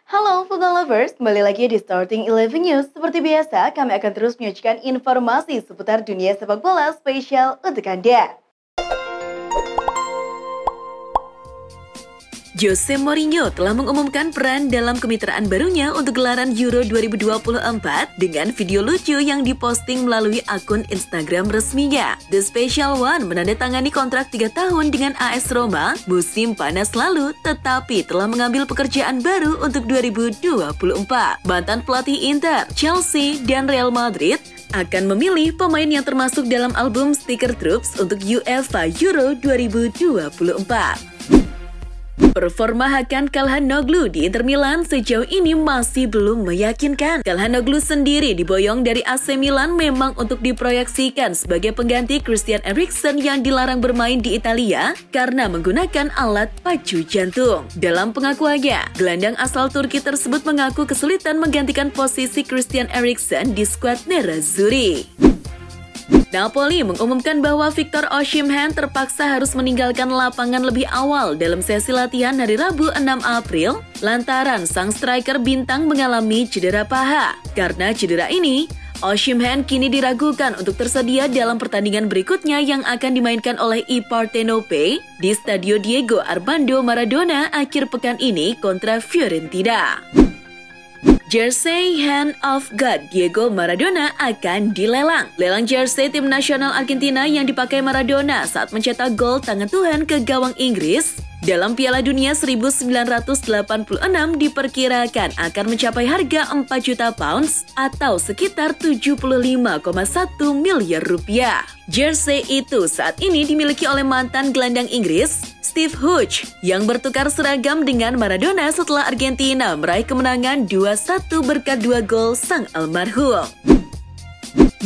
Halo football lovers, kembali lagi di Starting 11 News. Seperti biasa, kami akan terus menyajikan informasi seputar dunia sepak bola spesial untuk Anda. Jose Mourinho telah mengumumkan peran dalam kemitraan barunya untuk gelaran Euro 2024 dengan video lucu yang diposting melalui akun Instagram resminya. The Special One menandatangani kontrak 3 tahun dengan AS Roma musim panas lalu, tetapi telah mengambil pekerjaan baru untuk 2024. Mantan pelatih Inter, Chelsea, dan Real Madrid akan memilih pemain yang termasuk dalam album Sticker Troops untuk UEFA Euro 2024. Performa Hakan Calhanoglu di Inter Milan sejauh ini masih belum meyakinkan. Calhanoglu sendiri diboyong dari AC Milan memang untuk diproyeksikan sebagai pengganti Christian Eriksen yang dilarang bermain di Italia karena menggunakan alat pacu jantung. Dalam pengakuannya, gelandang asal Turki tersebut mengaku kesulitan menggantikan posisi Christian Eriksen di skuad Nerazzurri. Napoli mengumumkan bahwa Victor Osimhen terpaksa harus meninggalkan lapangan lebih awal dalam sesi latihan hari Rabu 6 April lantaran sang striker bintang mengalami cedera paha. Karena cedera ini, Osimhen kini diragukan untuk tersedia dalam pertandingan berikutnya yang akan dimainkan oleh I Partenope di Stadio Diego Armando Maradona akhir pekan ini kontra Fiorentina. Jersey Hand of God Diego Maradona akan dilelang. Lelang jersey tim nasional Argentina yang dipakai Maradona saat mencetak gol tangan Tuhan ke gawang Inggris dalam Piala Dunia 1986 diperkirakan akan mencapai harga 4 juta pounds atau sekitar 75,1 miliar rupiah. Jersey itu saat ini dimiliki oleh mantan gelandang Inggris Steve Hodge yang bertukar seragam dengan Maradona setelah Argentina meraih kemenangan 2-1 berkat 2 gol sang almarhum.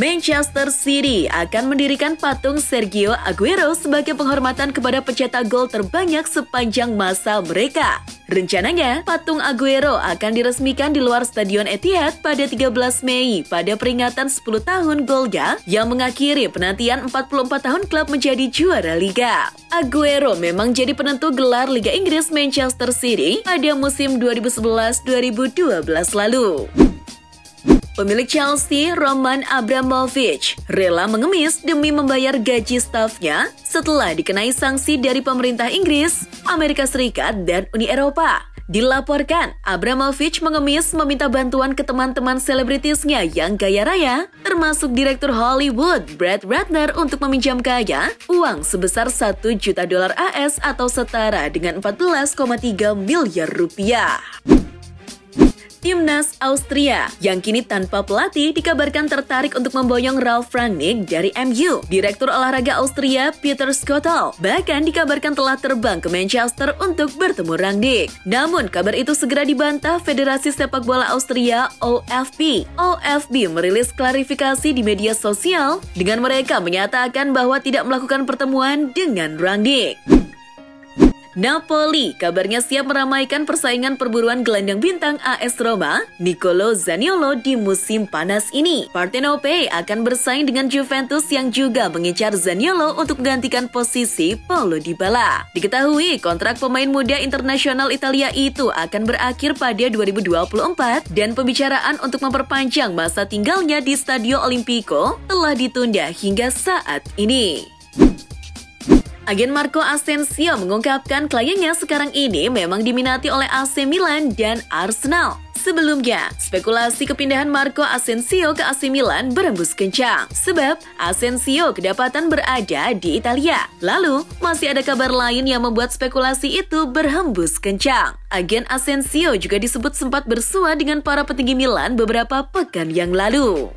Manchester City akan mendirikan patung Sergio Aguero sebagai penghormatan kepada pencetak gol terbanyak sepanjang masa mereka. Rencananya, patung Aguero akan diresmikan di luar Stadion Etihad pada 13 Mei pada peringatan 10 tahun golnya yang mengakhiri penantian 44 tahun klub menjadi juara Liga. Aguero memang jadi penentu gelar Liga Inggris Manchester City pada musim 2011-2012 lalu. Pemilik Chelsea, Roman Abramovich, rela mengemis demi membayar gaji stafnya setelah dikenai sanksi dari pemerintah Inggris, Amerika Serikat, dan Uni Eropa. Dilaporkan, Abramovich mengemis meminta bantuan ke teman-teman selebritisnya yang kaya raya, termasuk Direktur Hollywood Brett Ratner untuk meminjam kaya uang sebesar 1 juta dolar AS atau setara dengan 14,3 miliar rupiah. Timnas Austria yang kini tanpa pelatih dikabarkan tertarik untuk memboyong Ralf Rangnick dari MU. Direktur olahraga Austria Peter Schottel bahkan dikabarkan telah terbang ke Manchester untuk bertemu Rangnick. Namun kabar itu segera dibantah Federasi Sepak Bola Austria OFB. OFB merilis klarifikasi di media sosial dengan mereka menyatakan bahwa tidak melakukan pertemuan dengan Rangnick. Napoli kabarnya siap meramaikan persaingan perburuan gelandang bintang AS Roma, Nicolo Zaniolo di musim panas ini. Partenope akan bersaing dengan Juventus yang juga mengincar Zaniolo untuk menggantikan posisi Paulo Dybala. Diketahui kontrak pemain muda internasional Italia itu akan berakhir pada 2024 dan pembicaraan untuk memperpanjang masa tinggalnya di Stadio Olimpico telah ditunda hingga saat ini. Agen Marco Asensio mengungkapkan kliennya sekarang ini memang diminati oleh AC Milan dan Arsenal. Sebelumnya, spekulasi kepindahan Marco Asensio ke AC Milan berembus kencang, sebab Asensio kedapatan berada di Italia. Lalu, masih ada kabar lain yang membuat spekulasi itu berhembus kencang. Agen Asensio juga disebut sempat bersua dengan para petinggi Milan beberapa pekan yang lalu.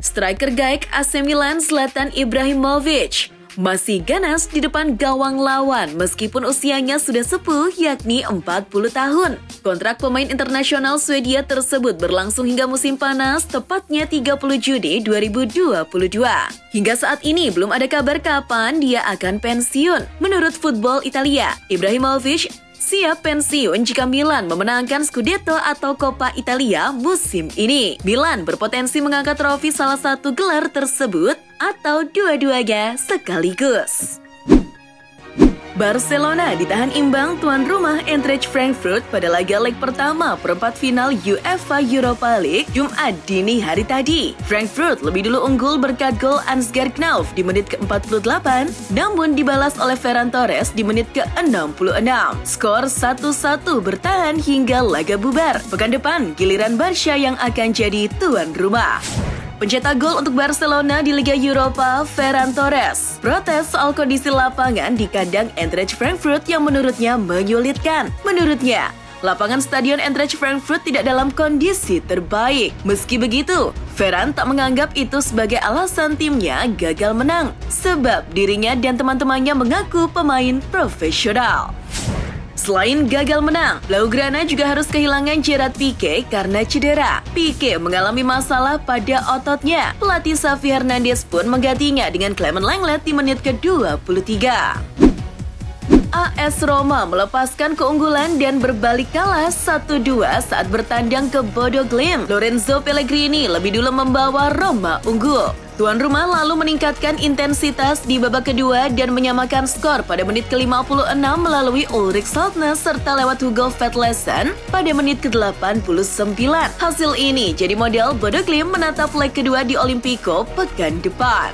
Striker gaek AC Milan Zlatan Ibrahimovic masih ganas di depan gawang lawan meskipun usianya sudah sepuh yakni 40 tahun. Kontrak pemain internasional Swedia tersebut berlangsung hingga musim panas tepatnya 30 Juni 2022. Hingga saat ini belum ada kabar kapan dia akan pensiun. Menurut Football Italia, Ibrahimovic siap pensiun jika Milan memenangkan Scudetto atau Coppa Italia musim ini. Milan berpotensi mengangkat trofi salah satu gelar tersebut atau dua-duanya sekaligus. Barcelona ditahan imbang tuan rumah Eintracht Frankfurt pada laga leg pertama perempat final UEFA Europa League Jumat dini hari tadi. Frankfurt lebih dulu unggul berkat gol Ansgar Knauf di menit ke-48, namun dibalas oleh Ferran Torres di menit ke-66. Skor 1-1 bertahan hingga laga bubar. Pekan depan giliran Barca yang akan jadi tuan rumah. Pencetak gol untuk Barcelona di Liga Eropa, Ferran Torres, protes soal kondisi lapangan di kandang Eintracht Frankfurt yang menurutnya menyulitkan. Menurutnya, lapangan stadion Eintracht Frankfurt tidak dalam kondisi terbaik. Meski begitu, Ferran tak menganggap itu sebagai alasan timnya gagal menang, sebab dirinya dan teman-temannya mengaku pemain profesional. Selain gagal menang, Blaugrana juga harus kehilangan Gerard Piqué karena cedera. Piqué mengalami masalah pada ototnya. Pelatih Xavi Hernandez pun menggantinya dengan Clement Lenglet di menit ke-23. AS Roma melepaskan keunggulan dan berbalik kalah 1-2 saat bertandang ke Bodo Glimt. Lorenzo Pellegrini lebih dulu membawa Roma unggul. Tuan rumah lalu meningkatkan intensitas di babak kedua dan menyamakan skor pada menit ke-56 melalui Ulrich Saltner serta lewat Hugo Vetlesen pada menit ke-89. Hasil ini jadi modal Bodo Glimt menatap leg kedua di Olimpico pekan depan.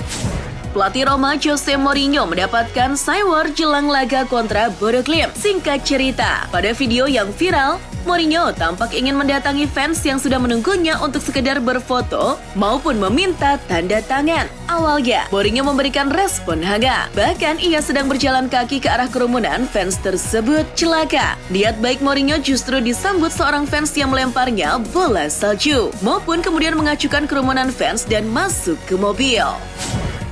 Pelatih Roma Jose Mourinho mendapatkan sawar jelang laga kontra Bodo Glimt. Singkat cerita, pada video yang viral, Mourinho tampak ingin mendatangi fans yang sudah menunggunya untuk sekedar berfoto maupun meminta tanda tangan. Awalnya, Mourinho memberikan respon hangat. Bahkan ia sedang berjalan kaki ke arah kerumunan fans tersebut. Celaka, niat baik Mourinho justru disambut seorang fans yang melemparnya bola salju, maupun kemudian mengacukan kerumunan fans dan masuk ke mobil.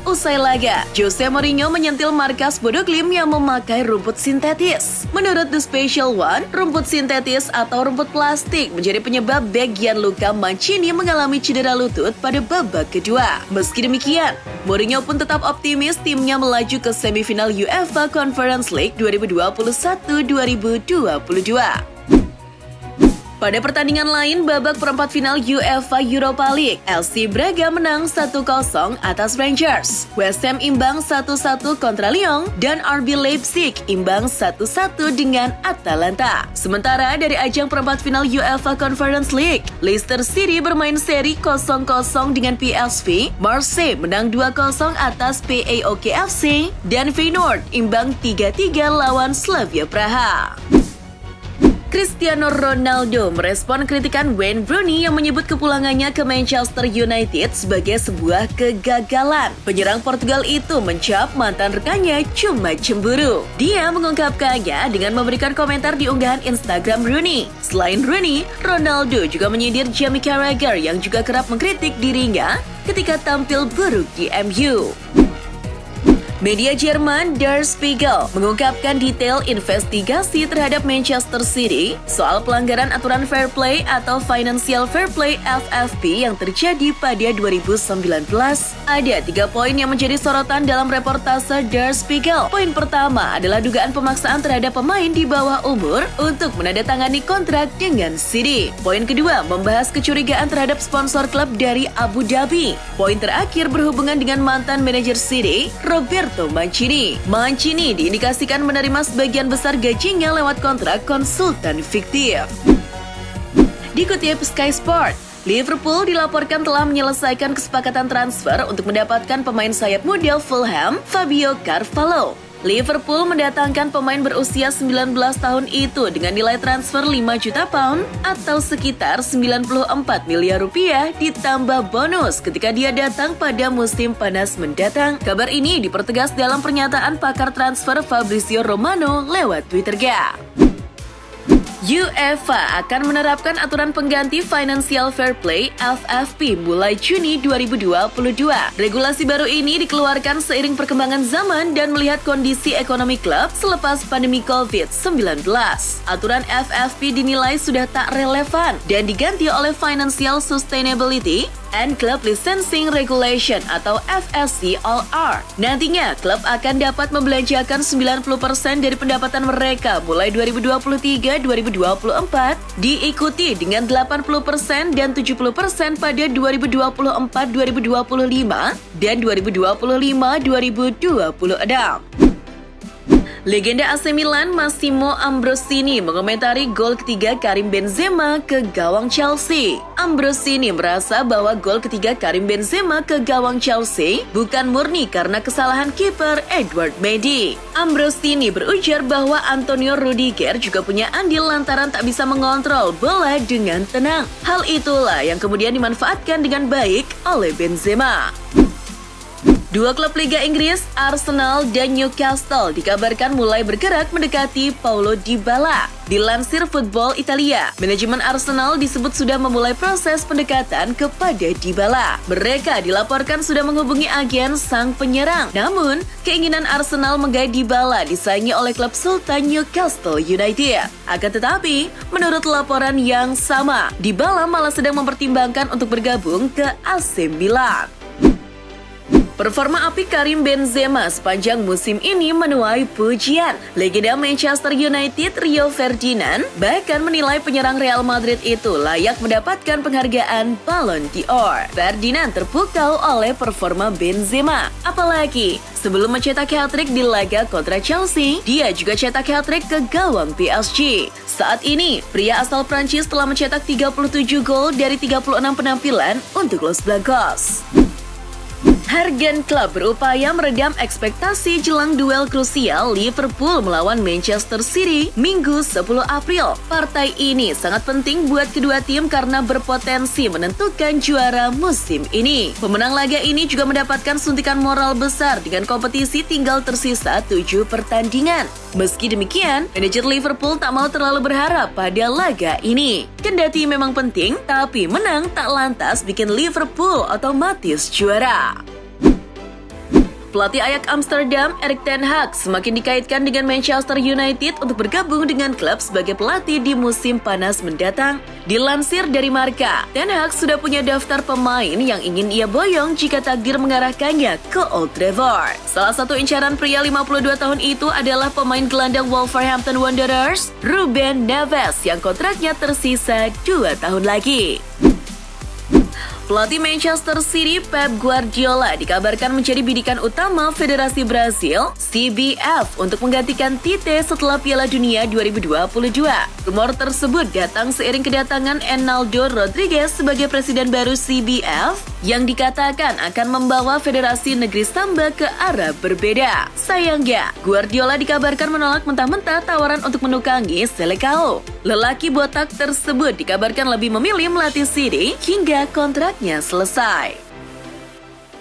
Usai laga, Jose Mourinho menyentil markas Bodo Glimt yang memakai rumput sintetis. Menurut The Special One, rumput sintetis atau rumput plastik menjadi penyebab bek Gianluca Mancini mengalami cedera lutut pada babak kedua. Meski demikian, Mourinho pun tetap optimis timnya melaju ke semifinal UEFA Conference League 2021-2022. Pada pertandingan lain, babak perempat final UEFA Europa League, LC Braga menang 1-0 atas Rangers. West Ham imbang 1-1 kontra Lyon, dan RB Leipzig imbang 1-1 dengan Atalanta. Sementara dari ajang perempat final UEFA Conference League, Leicester City bermain seri 0-0 dengan PSV, Marseille menang 2-0 atas PAOK FC, dan Feyenoord imbang 3-3 lawan Slavia Praha. Cristiano Ronaldo merespon kritikan Wayne Rooney yang menyebut kepulangannya ke Manchester United sebagai sebuah kegagalan. Penyerang Portugal itu mencap mantan rekannya cuma cemburu. Dia mengungkapkannya dengan memberikan komentar di unggahan Instagram Rooney. Selain Rooney, Ronaldo juga menyindir Jamie Carragher yang juga kerap mengkritik dirinya ketika tampil buruk di MU. Media Jerman Der Spiegel mengungkapkan detail investigasi terhadap Manchester City soal pelanggaran aturan fair play atau Financial Fair Play FFP yang terjadi pada 2019. Ada 3 poin yang menjadi sorotan dalam reportase Der Spiegel. Poin pertama adalah dugaan pemaksaan terhadap pemain di bawah umur untuk menandatangani kontrak dengan City. Poin kedua membahas kecurigaan terhadap sponsor klub dari Abu Dhabi. Poin terakhir berhubungan dengan mantan manajer City, Roberto Mancini. Mancini diindikasikan menerima sebagian besar gajinya lewat kontrak konsultan fiktif. Dikutip Sky Sport, Liverpool dilaporkan telah menyelesaikan kesepakatan transfer untuk mendapatkan pemain sayap muda Fulham, Fabio Carvalho. Liverpool mendatangkan pemain berusia 19 tahun itu dengan nilai transfer 5 juta pound atau sekitar 94 miliar rupiah ditambah bonus ketika dia datang pada musim panas mendatang. Kabar ini dipertegas dalam pernyataan pakar transfer Fabrizio Romano lewat Twitternya. UEFA akan menerapkan aturan pengganti Financial Fair Play FFP mulai Juni 2022. Regulasi baru ini dikeluarkan seiring perkembangan zaman dan melihat kondisi ekonomi klub selepas pandemi COVID-19. Aturan FFP dinilai sudah tak relevan dan diganti oleh Financial Sustainability and Club Licensing Regulation atau FSC-LR. Nantinya, klub akan dapat membelanjakan 90% dari pendapatan mereka mulai 2023-2024, diikuti dengan 80% dan 70% pada 2024-2025 dan 2025-2026. Legenda AC Milan Massimo Ambrosini mengomentari gol ketiga Karim Benzema ke gawang Chelsea. Ambrosini merasa bahwa gol ketiga Karim Benzema ke gawang Chelsea bukan murni karena kesalahan kiper Edward Mendy. Ambrosini berujar bahwa Antonio Rudiger juga punya andil lantaran tak bisa mengontrol bola dengan tenang. Hal itulah yang kemudian dimanfaatkan dengan baik oleh Benzema. Dua klub Liga Inggris, Arsenal dan Newcastle, dikabarkan mulai bergerak mendekati Paulo Dybala. Dilansir Football Italia, manajemen Arsenal disebut sudah memulai proses pendekatan kepada Dybala. Mereka dilaporkan sudah menghubungi agen sang penyerang. Namun, keinginan Arsenal menggait Dybala disaingi oleh klub Sultan Newcastle United. Akan tetapi, menurut laporan yang sama, Dybala malah sedang mempertimbangkan untuk bergabung ke AC Milan. Performa apik Karim Benzema sepanjang musim ini menuai pujian. Legenda Manchester United Rio Ferdinand bahkan menilai penyerang Real Madrid itu layak mendapatkan penghargaan Ballon d'Or. Ferdinand terpukau oleh performa Benzema. Apalagi sebelum mencetak hat-trick di laga kontra Chelsea, dia juga cetak hat-trick ke gawang PSG. Saat ini, pria asal Prancis telah mencetak 37 gol dari 36 penampilan untuk Los Blancos. Jurgen Klopp berupaya meredam ekspektasi jelang duel krusial Liverpool melawan Manchester City Minggu 10 April. Partai ini sangat penting buat kedua tim karena berpotensi menentukan juara musim ini. Pemenang laga ini juga mendapatkan suntikan moral besar dengan kompetisi tinggal tersisa 7 pertandingan. Meski demikian, manajer Liverpool tak mau terlalu berharap pada laga ini. Kendati memang penting, tapi menang tak lantas bikin Liverpool otomatis juara. Pelatih Ajax Amsterdam, Erik ten Hag, semakin dikaitkan dengan Manchester United untuk bergabung dengan klub sebagai pelatih di musim panas mendatang. Dilansir dari Marca, Ten Hag sudah punya daftar pemain yang ingin ia boyong jika takdir mengarahkannya ke Old Trafford. Salah satu incaran pria 52 tahun itu adalah pemain gelandang Wolverhampton Wanderers, Ruben Neves, yang kontraknya tersisa 2 tahun lagi. Pelatih Manchester City Pep Guardiola dikabarkan menjadi bidikan utama Federasi Brasil CBF untuk menggantikan Tite setelah Piala Dunia 2022. Rumor tersebut datang seiring kedatangan Enaldo Rodriguez sebagai presiden baru CBF yang dikatakan akan membawa Federasi Negeri Samba ke arah berbeda. Sayangnya, Guardiola dikabarkan menolak mentah-mentah tawaran untuk menukangi Selecao. Lelaki botak tersebut dikabarkan lebih memilih melatih City hingga kontraknya selesai.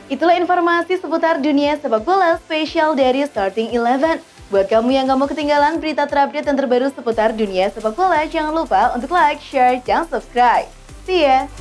Itulah informasi seputar dunia sepak bola spesial dari Starting 11. Buat kamu yang gak mau ketinggalan berita terupdate dan terbaru seputar dunia sepak bola, jangan lupa untuk like, share, dan subscribe. See ya!